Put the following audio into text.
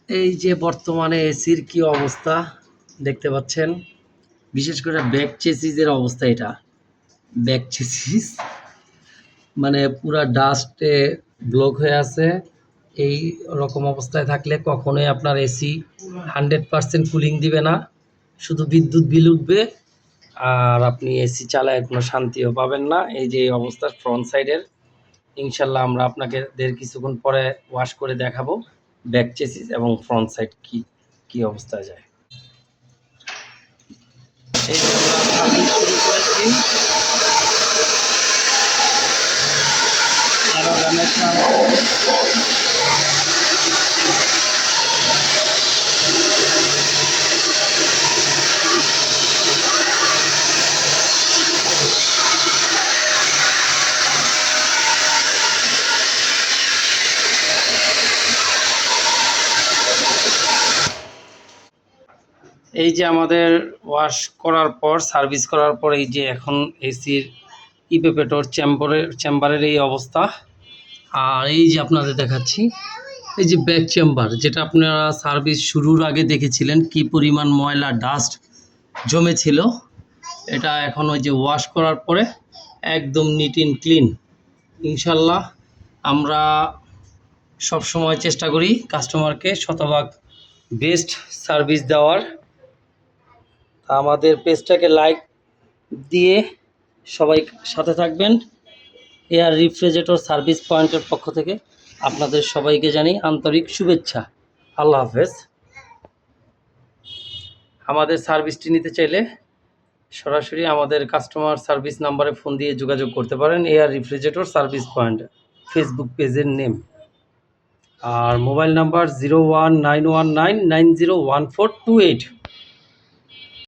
এই যে বর্তমানে এসির কি অবস্থা দেখতে পাচ্ছেন, বিশেষ করে ব্যাক চেসিসের অবস্থা। এটা ব্যাক চেসিস মানে পুরা ডাস্টে ব্লক হয়ে আছে। এই রকম অবস্থায় থাকলে কখনোই আপনার এসি 100% কুলিং দিবে না, শুধু বিদ্যুৎ বিল উঠবে আর আপনি এসি চালায় কোনো শান্তিও পাবেন না। এই যে এই অবস্থা ফ্রন্ট সাইডের, ইনশাল্লাহ আমরা আপনাকে কিছুক্ষণ পরে ওয়াশ করে দেখাবো ব্যাক চেসিস এবং ফ্রন্ট সাইড কি কি অবস্থায় যায়। এই যে আমরা সার্ভিস শুরু করেছি এই যে আমাদের ওয়াশ করার পর সার্ভিস করার পর এই যে এখন এসির ইপেপেটর চেম্বারের এই অবস্থা। আর এই যে আপনাদের দেখাচ্ছি এই যে ব্যাক চেম্বার, যেটা আপনারা সার্ভিস শুরুর আগে দেখেছিলেন কি পরিমাণ ময়লা ডাস্ট জমেছিল, এটা এখন ওই যে ওয়াশ করার পরে একদম নিট অ্যান্ড ক্লিন। ইনশাল্লাহ আমরা সব সময় চেষ্টা করি কাস্টমারকে শতভাগ বেস্ট সার্ভিস দেওয়ার। আমাদের পেজটাকে লাইক দিয়ে সবাই সাথে থাকবেন। এয়ার রেফ্রিজারেটর সার্ভিস পয়েন্টের পক্ষ থেকে আপনাদের সবাইকে জানাই আন্তরিক শুভেচ্ছা। আল্লাহ হাফেজ। আমাদের সার্ভিসটি নিতে চাইলে সরাসরি আমাদের কাস্টমার সার্ভিস নাম্বারে ফোন দিয়ে যোগাযোগ করতে পারেন। Air refrigerator service point Facebook পেজের নেম, আর মোবাইল নাম্বার 019199014228।